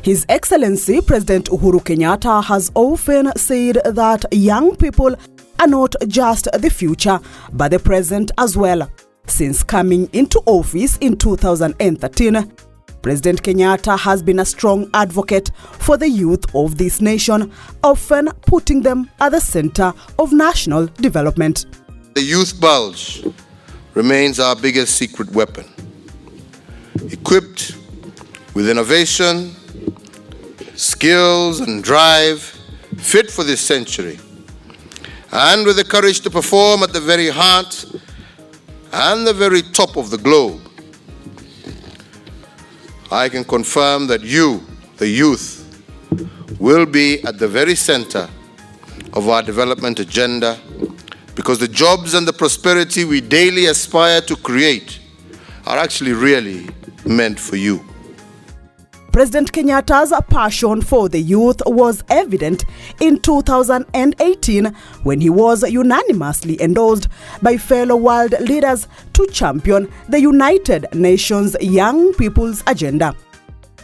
His Excellency President Uhuru Kenyatta has often said that young people are not just the future, but the present as well. Since coming into office in 2013, President Kenyatta has been a strong advocate for the youth of this nation, often putting them at the center of national development. The youth bulge remains our biggest secret weapon. Equipped with innovation, skills and drive fit for this century, and with the courage to perform at the very heart and the very top of the globe, I can confirm that you, the youth, will be at the very center of our development agenda, because the jobs and the prosperity we daily aspire to create are actually really meant for you. President Kenyatta's passion for the youth was evident in 2018 when he was unanimously endorsed by fellow world leaders to champion the United Nations Young People's Agenda.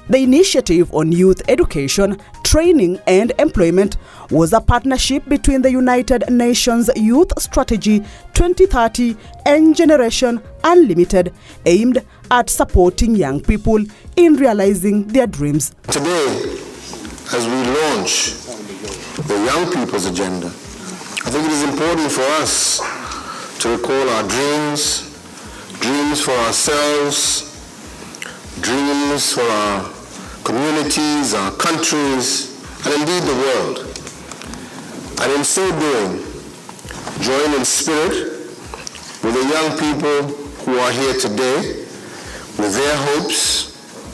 The initiative on youth education, training and employment was a partnership between the United Nations Youth Strategy 2030 and Generation Unlimited, aimed at supporting young people in realizing their dreams. Today, as we launch the Young People's Agenda, I think it is important for us to recall our dreams, dreams for ourselves, dreams for our communities, our countries, and indeed the world. And in so doing, join in spirit with the young people who are here today, with their hopes,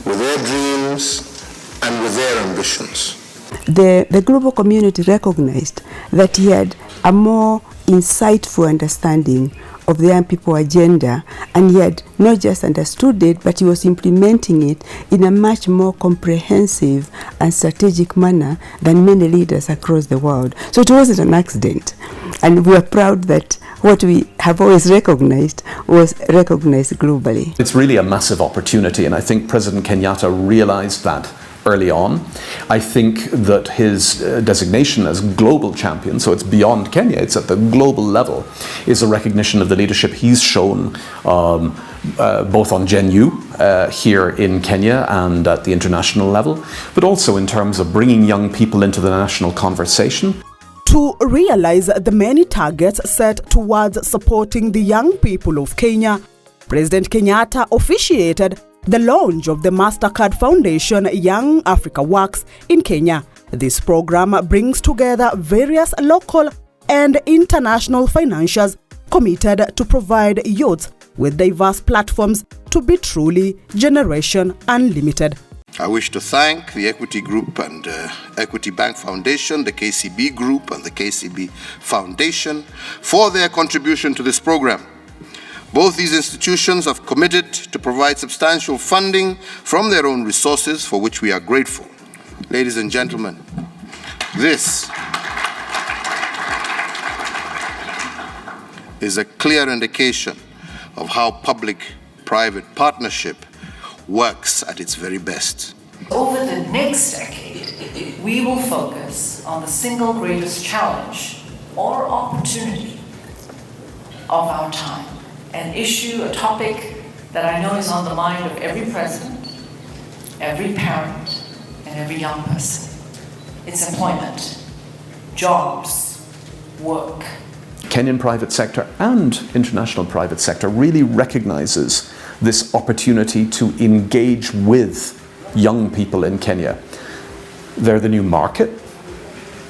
with their dreams, and with their ambitions. The global community recognized that he had a more insightful understanding of the young people agenda, and he had not just understood it, but he was implementing it in a much more comprehensive and strategic manner than many leaders across the world. So it wasn't an accident, and we are proud that what we have always recognized was recognized globally. It's really a massive opportunity, and I think President Kenyatta realized that early on. I think that his designation as global champion, so it's beyond Kenya, it's at the global level, is a recognition of the leadership he's shown both on Gen U here in Kenya and at the international level, but also in terms of bringing young people into the national conversation. To realize the many targets set towards supporting the young people of Kenya, President Kenyatta officiated the launch of the MasterCard Foundation Young Africa Works in Kenya. This program brings together various local and international financiers committed to provide youth with diverse platforms to be truly Generation Unlimited. I wish to thank the Equity Group and Equity Bank Foundation, the KCB Group and the KCB Foundation for their contribution to this program. Both these institutions have committed to provide substantial funding from their own resources, for which we are grateful. Ladies and gentlemen, this is a clear indication of how public-private partnership works at its very best. Over the next decade, we will focus on the single greatest challenge or opportunity of our time, an issue, a topic that I know is on the mind of every president, every parent, and every young person. It's employment, jobs, work. Kenyan private sector and international private sector really recognizes this opportunity to engage with young people in Kenya. They're the new market,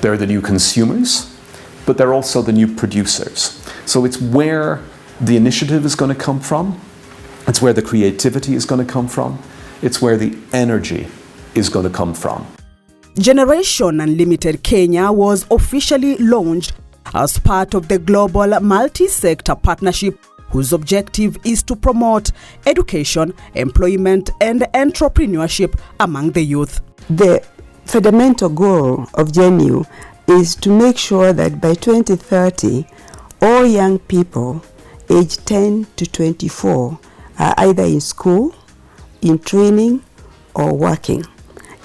they're the new consumers, but they're also the new producers. So it's where the initiative is going to come from, it's where the creativity is going to come from, it's where the energy is going to come from. Generation Unlimited Kenya was officially launched as part of the global multi-sector partnership whose objective is to promote education, employment and entrepreneurship among the youth. The fundamental goal of GenU is to make sure that by 2030, all young people aged 10 to 24 are either in school, in training or working.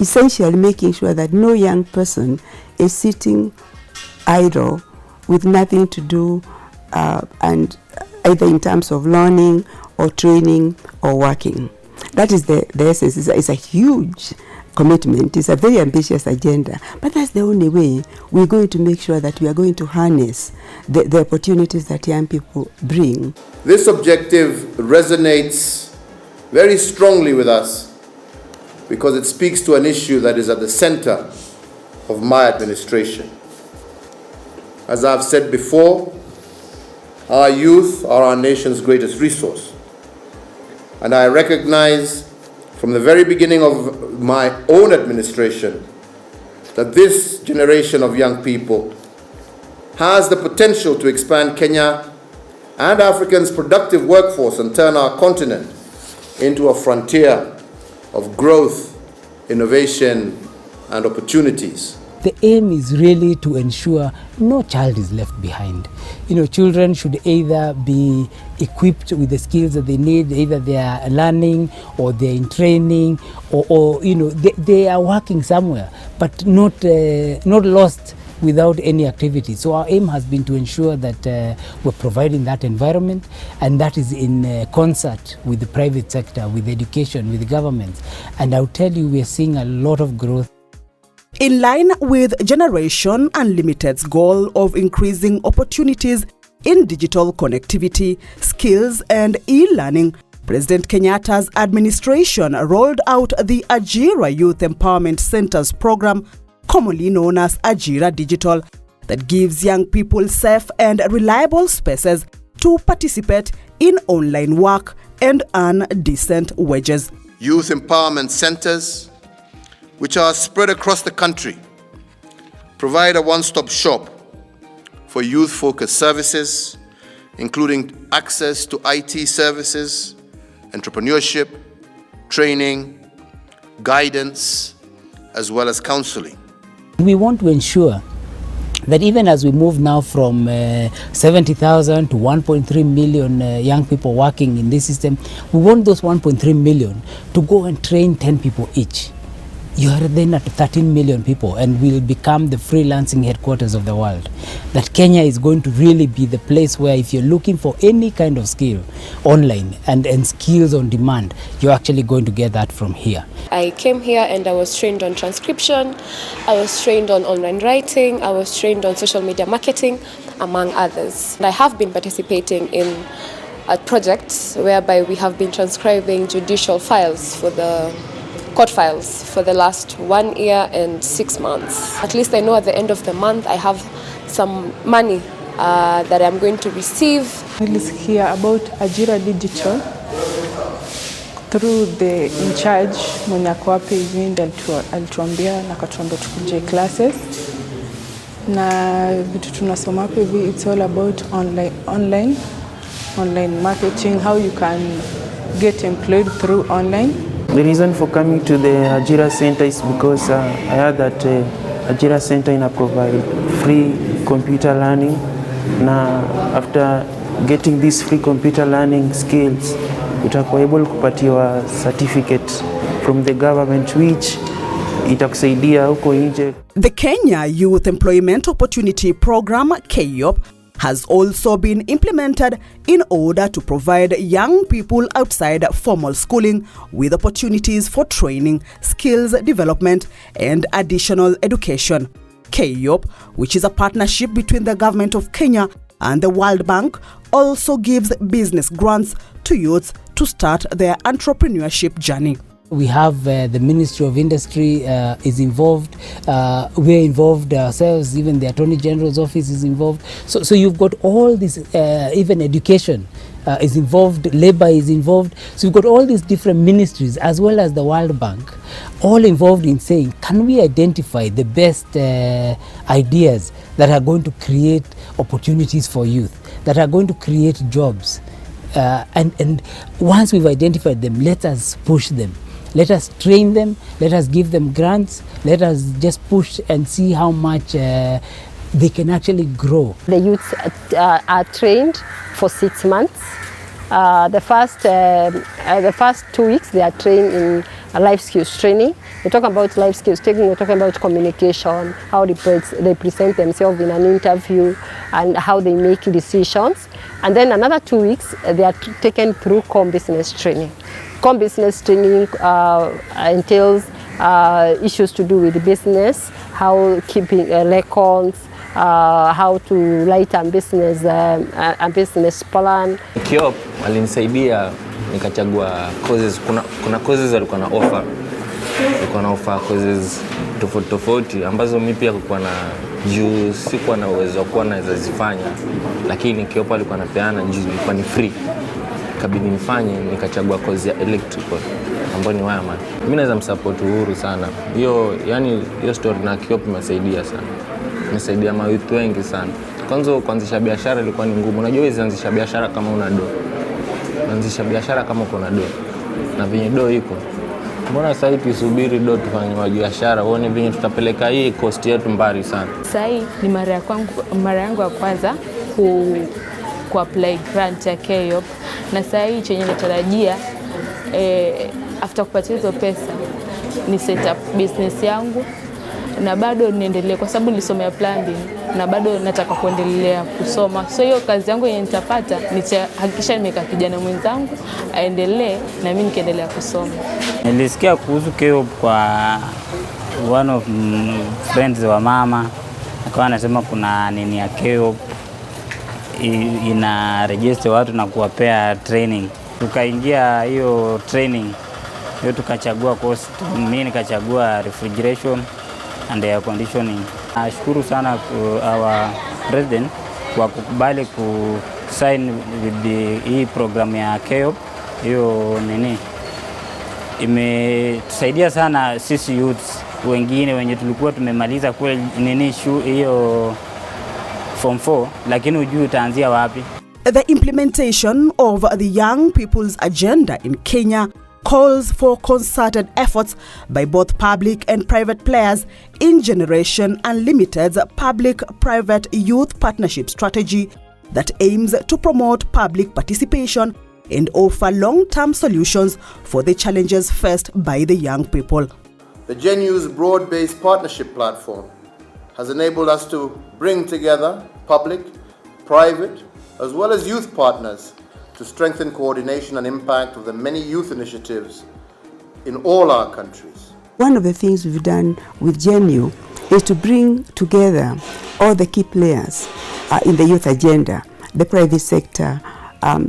essentially making sure that no young person is sitting idle with nothing to do, and either in terms of learning or training or working. That is the essence. It's a huge commitment. It's a very ambitious agenda, but that's the only way we're going to make sure that we are going to harness the opportunities that young people bring. This objective resonates very strongly with us because it speaks to an issue that is at the center of my administration. As I've said before, our youth are our nation's greatest resource. And I recognize from the very beginning of my own administration that this generation of young people has the potential to expand Kenya and Africa's productive workforce and turn our continent into a frontier of growth, innovation, and opportunities. The aim is really to ensure no child is left behind. Children should either be equipped with the skills that they need, either they are learning or they're in training, or they are working somewhere, but not lost without any activity. So our aim has been to ensure that we're providing that environment, and that is in concert with the private sector, with education, with the government. And I'll tell you, we're seeing a lot of growth. In line with Generation Unlimited's goal of increasing opportunities in digital connectivity, skills and e-learning, President Kenyatta's administration rolled out the Ajira Youth Empowerment Centers program, commonly known as Ajira Digital, that gives young people safe and reliable spaces to participate in online work and earn decent wages. Youth Empowerment Centers, which are spread across the country, provide a one-stop shop for youth-focused services, including access to IT services, entrepreneurship, training, guidance, as well as counseling. We want to ensure that even as we move now from 70,000 to 1.3 million young people working in this system, we want those 1.3 million to go and train 10 people each. You are then at 13 million people and will become the freelancing headquarters of the world. That Kenya is going to really be the place where if you're looking for any kind of skill online and skills on demand, you're actually going to get that from here. I came here and I was trained on transcription, I was trained on online writing, I was trained on social media marketing, among others. And I have been participating in projects whereby we have been transcribing judicial files for the court files for the last 1 year and 6 months. At least I know at the end of the month I have some money that I'm going to receive. Nilisikia about Ajira Digital through the in charge mwenye ako hapa hivi ndiye alituambia na akatuambia tukuje classes, na vitu tunasoma hapa hivi it's all about online marketing, how you can get employed through online. The reason for coming to the Ajira Center is because I heard that Ajira Center provide free computer learning. Now, after getting these free computer learning skills, utakuwa able kupatiwa certificate from the government which itakusaidia huko nje. The Kenya Youth Employment Opportunity Program, KYOP, has also been implemented in order to provide young people outside formal schooling with opportunities for training, skills development, and additional education. KYOP, which is a partnership between the government of Kenya and the World Bank, also gives business grants to youths to start their entrepreneurship journey. We have the Ministry of Industry is involved. We're involved ourselves. Even the Attorney General's office is involved. So you've got all this. Even education is involved. Labor is involved. So you've got all these different ministries as well as the World Bank, all involved in saying, can we identify the best ideas that are going to create opportunities for youth, that are going to create jobs, and once we've identified them, let us push them. Let us train them, let us give them grants, let us just push and see how much they can actually grow. The youths are trained for 6 months The first 2 weeks they are trained in life skills training. We're talking about life skills training, we're talking about communication, how they present themselves in an interview and how they make decisions. And then another 2 weeks they are taken through com business training. Com business training entails issues to do with business, how keeping records, how to write a business plan. KIOP alinisaidia nikachagua courses. Kuna courses alikuwa na offer. Alikuwa na offer courses tofauti ambazo mimi pia kulikuwa na juu sikuwa na uwezo wa kuwa naweza zifanya, lakini KIOP alikuwa anapeana juu ilikuwa ni free. Kabidi nifanye, nikachagua course ya electrical ambayo ni wireman. Mimi naweza msupport Uhuru sana. Hiyo story na KIOP imesaidia sana. Imesaidia mayouth wengi sana. Kwanza kuanzisha biashara ilikuwa ni ngumu. Unajua hizi anzisha biashara kama una do. Anzisha biashara kama uko na do. Na venye do iko. Mbona sasa hivi tusubiri do tufanye biashara? Uone venye tutapeleka hii cost yetu mbali sana. Sasa hii ni mara yangu ya kwanza ku apply grant ya KIOP, na sasa hii chenye natarajia after kupata hizo pesa ni set up business yangu, na bado niendelee kwa sababu nilisomea plumbing na bado nataka kuendelea kusoma. So hiyo kazi yangu yenye nitapata nitahakikisha nimeka kijana mwenzangu aendelee na mimi nikiendelea kusoma. Nilisikia kuhusu KIOP kwa one of friends wa mama, akawa anasema kuna nini ya KIOP ina register watu na kuwapea training. Tukaingia hiyo training, hiyo tukachagua course. Mimi nikachagua refrigeration and air conditioning. Nashukuru sana our president kwa kukubali kusign with hii program ya KIOP. Hiyo imetusaidia sana sisi youths wengine wenye tulikuwa tumemaliza kule hiyo Form 4, lakini hujui utaanzia wapi. The implementation of the Young People's Agenda in Kenya calls for concerted efforts by both public and private players in Generation Unlimited's public-private youth partnership strategy that aims to promote public participation and offer long-term solutions for the challenges faced by the young people. The GenU's broad-based partnership platform has enabled us to bring together public, private, as well as youth partners to strengthen coordination and impact of the many youth initiatives in all our countries. One of the things we've done with GenU is to bring together all the key players in the youth agenda, the private sector,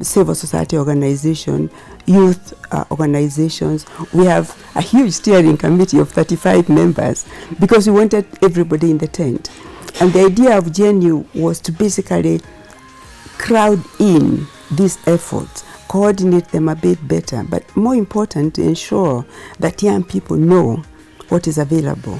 civil society organization, youth organizations. We have a huge steering committee of 35 members because we wanted everybody in the tent. And the idea of GenU was to basically crowd in these efforts, coordinate them a bit better, but more important, to ensure that young people know what is available.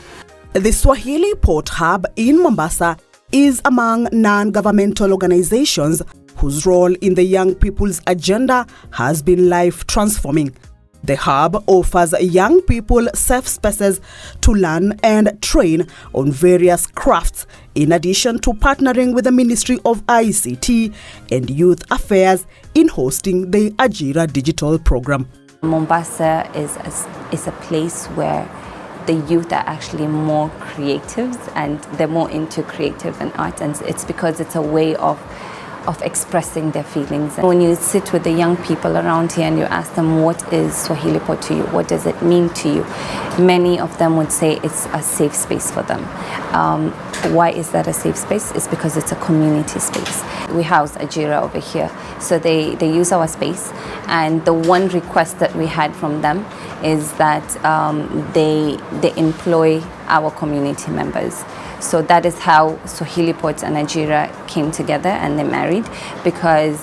The Swahili Port Hub in Mombasa is among non-governmental organizations whose role in the Young People's Agenda has been life-transforming. The hub offers young people safe spaces to learn and train on various crafts, in addition to partnering with the Ministry of ICT and Youth Affairs in hosting the Ajira Digital Program. Mombasa is a place where the youth are actually more creatives and they're more into creative and art, and it's because it's a way of expressing their feelings. When you sit with the young people around here and you ask them, what is Swahili Pot to you? What does it mean to you? Many of them would say it's a safe space for them. Why is that a safe space? It's because it's a community space. We house Ajira over here, so they use our space, and the one request that we had from them is that they employ our community members. So that is how Swahili Pot and Ajira came together and they married, because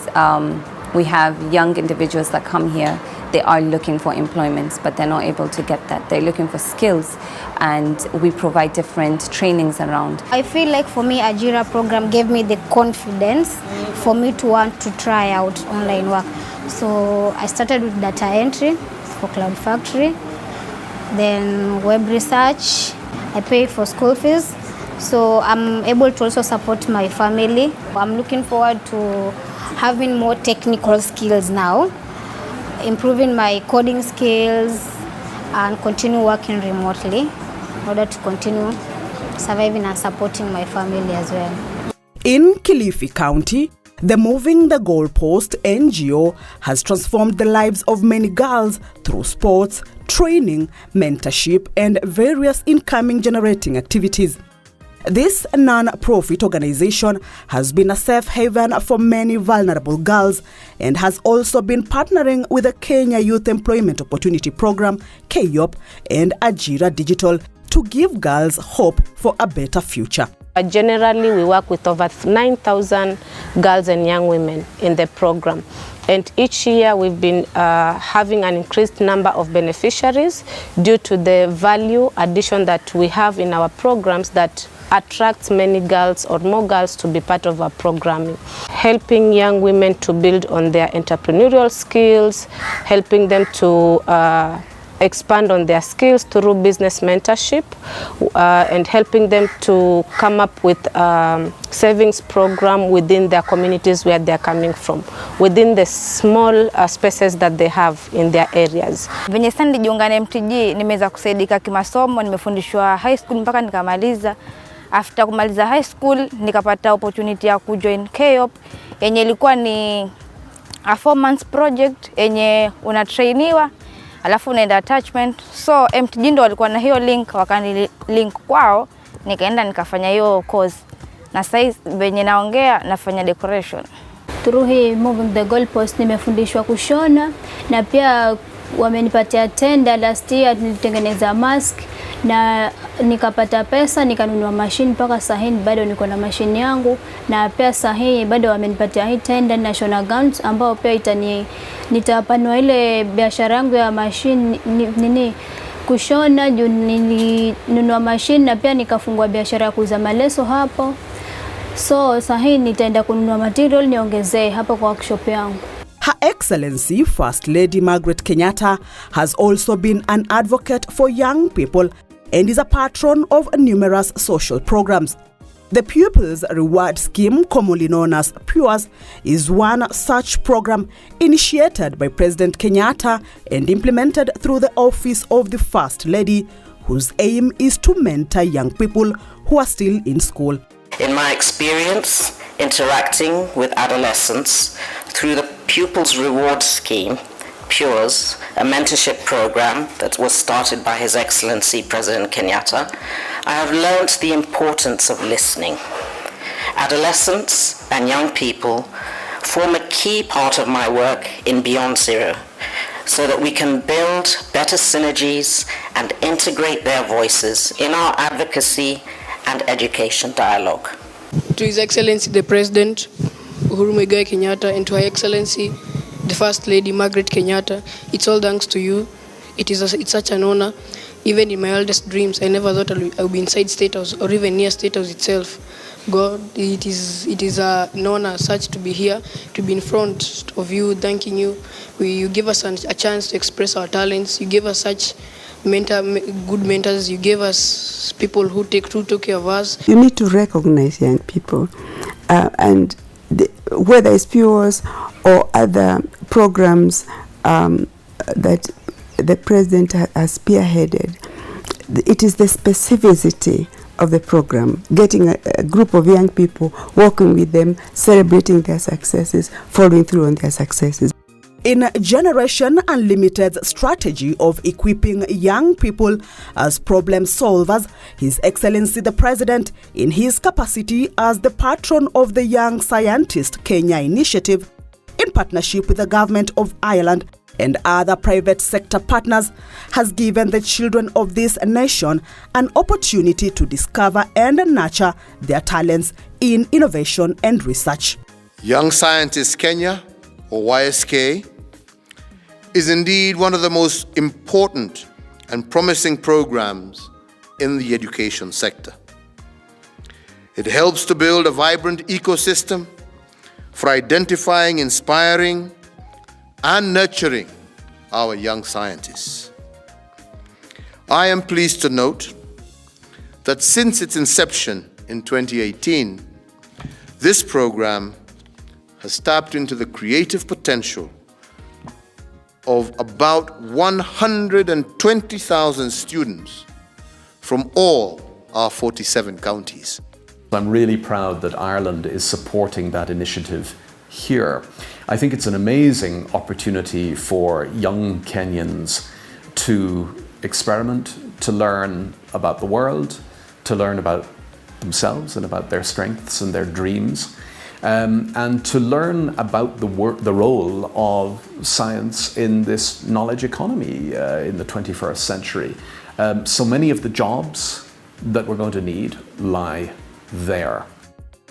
we have young individuals that come here, they are looking for employment, but they're not able to get that. They're looking for skills, and we provide different trainings around. I feel like for me, Ajira program gave me the confidence for me to want to try out online work. So I started with data entry for Cloud Factory, then web research. I pay for school fees, so I'm able to also support my family. I'm looking forward to having more technical skills now, improving my coding skills, and continue working remotely in order to continue surviving and supporting my family as well. In Kilifi County, the Moving the Goalpost NGO has transformed the lives of many girls through sports, training, mentorship, and various income-generating activities. This non-profit organization has been a safe haven for many vulnerable girls and has also been partnering with the Kenya Youth Employment Opportunity Program, KYOP, and Ajira Digital to give girls hope for a better future. Generally, we work with over 9,000 girls and young women in the program. And each year we've been having an increased number of beneficiaries due to the value addition that we have in our programs that attracts many girls or more girls to be part of our programming. Helping young women to build on their entrepreneurial skills, helping them to expand on their skills through business mentorship, and helping them to come up with savings program within their communities where they're coming from, within the small spaces that they have in their areas. Venye sana nijiunga na MTG, nimeweza kusaidika kimasomo, nimefundishwa high school mpaka nikamaliza. After kumaliza high school, nikapata opportunity ya kujoin KYOP, yenye ilikuwa ni a 4 months project, yenye unatrainiwa, alafu unaenda attachment. So MTG ndo walikuwa na hiyo link, wakani link kwao, nikaenda nikafanya hiyo course. Na sasa venye naongea nafanya decoration. Through hii Moving the Goalpost nimefundishwa kushona, na pia wamenipatia tenda. Last year nilitengeneza mask na nikapata pesa, nikanunua machine, mpaka sahii bado niko na machine yangu, na pia sahii bado wamenipatia hii tenda national gowns, ambao pia nitapanua ile biashara yangu ya machine kushona. Juu nilinunua machine na pia nikafungua biashara ya kuuza maleso hapo. So sahii nitaenda kununua material niongezee hapo kwa workshop yangu. Her Excellency First Lady Margaret Kenyatta has also been an advocate for young people and is a patron of numerous social programs. The Pupils Reward Scheme, commonly known as PURES, is one such program initiated by President Kenyatta and implemented through the Office of the First Lady, whose aim is to mentor young people who are still in school. In my experience interacting with adolescents through the Pupils Reward Scheme, PURES, a mentorship program that was started by His Excellency President Kenyatta, I have learned the importance of listening. Adolescents and young people form a key part of my work in Beyond Zero, so that we can build better synergies and integrate their voices in our advocacy and education dialogue. To His Excellency the President, Uhuru Muigai Kenyatta, and to Her Excellency the First Lady Margaret Kenyatta, it's all thanks to you. It's such an honor. Even in my wildest dreams, I never thought I would be inside State House or even near State House itself. God, it is an honor such to be here, to be in front of you, thanking you. You give us a chance to express our talents. You gave us such good mentors. You gave us people who take care of us. You need to recognize young people, and whether it's PURES or other programs that the President has spearheaded, it is the specificity of the program, getting a group of young people, working with them, celebrating their successes, following through on their successes. In Generation Unlimited's strategy of equipping young people as problem solvers, His Excellency the President, in his capacity as the patron of the Young Scientist Kenya initiative, in partnership with the Government of Ireland and other private sector partners, has given the children of this nation an opportunity to discover and nurture their talents in innovation and research. Young Scientist Kenya, or YSK, is indeed one of the most important and promising programs in the education sector. It helps to build a vibrant ecosystem for identifying, inspiring, and nurturing our young scientists. I am pleased to note that since its inception in 2018, this program has tapped into the creative potential of about 120,000 students from all our 47 counties. I'm really proud that Ireland is supporting that initiative here. I think it's an amazing opportunity for young Kenyans to experiment, to learn about the world, to learn about themselves and about their strengths and their dreams, and to learn about the role of science in this knowledge economy in the 21st century. So many of the jobs that we're going to need lie there.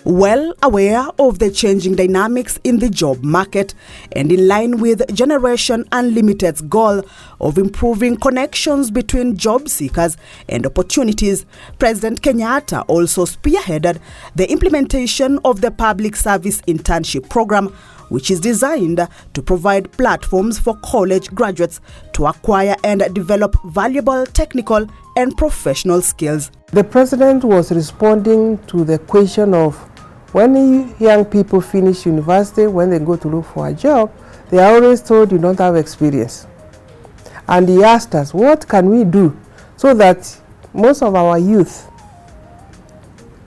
Well aware of the changing dynamics in the job market and in line with Generation Unlimited's goal of improving connections between job seekers and opportunities, President Kenyatta also spearheaded the implementation of the Public Service Internship Program, which is designed to provide platforms for college graduates to acquire and develop valuable technical and professional skills. The president was responding to the question of when young people finish university, when they go to look for a job, they are always told you don't have experience. And he asked us, what can we do so that most of our youth,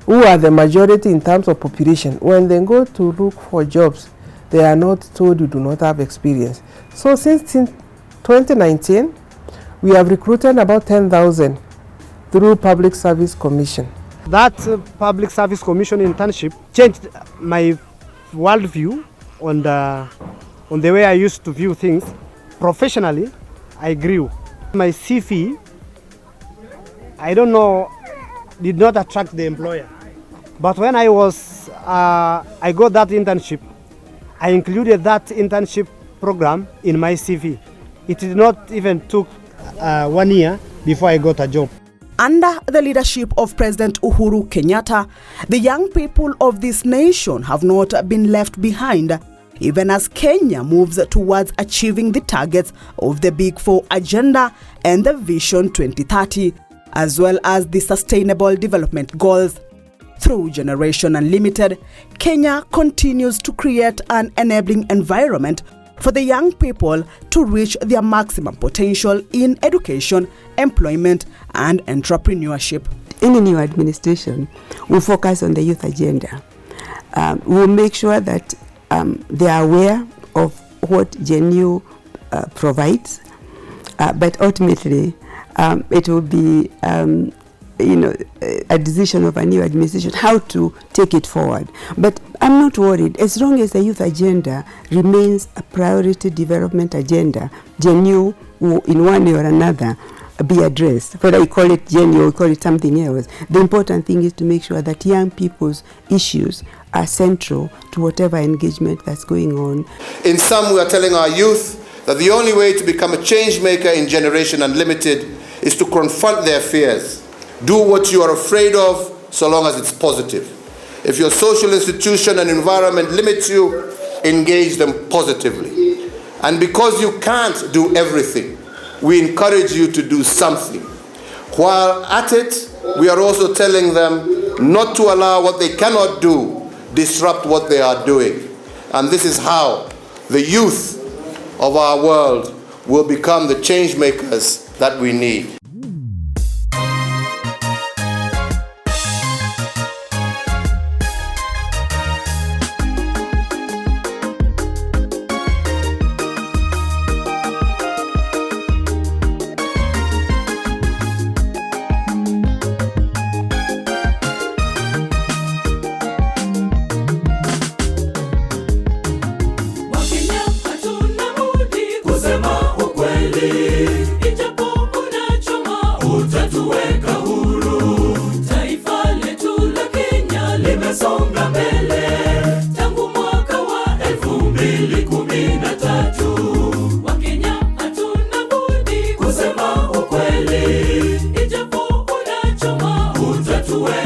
who are the majority in terms of population, when they go to look for jobs, they are not told you do not have experience. So since 2019, we have recruited about 10,000 through Public Service Commission. That Public Service Commission internship changed my worldview on the way I used to view things. Professionally, I grew. My CV, I don't know, did not attract the employer. But when I got that internship, I included that internship program in my CV. It did not even took 1 year before I got a job. Under the leadership of President Uhuru Kenyatta, the young people of this nation have not been left behind, even as Kenya moves towards achieving the targets of the Big Four agenda and the Vision 2030, as well as the Sustainable Development Goals. Through Generation Unlimited, Kenya continues to create an enabling environment for the young people to reach their maximum potential in education, employment, and entrepreneurship. In the new administration, we focus on the youth agenda. We'll make sure that they are aware of what GenU provides, but ultimately it will be a decision of a new administration how to take it forward. But I'm not worried. As long as the youth agenda remains a priority development agenda, GenU will in one way or another be addressed. Whether we call it GenU or we call it something else, the important thing is to make sure that young people's issues are central to whatever engagement that's going on. In sum, we are telling our youth that the only way to become a change maker in Generation Unlimited is to confront their fears. Do what you are afraid of so long as it's positive. If your social institution and environment limits you, engage them positively. And because you can't do everything, we encourage you to do something. While at it, we are also telling them not to allow what they cannot do disrupt what they are doing. And this is how the youth of our world will become the change makers that we need. Kusema ukweli, ijapo unachoma, utatuweka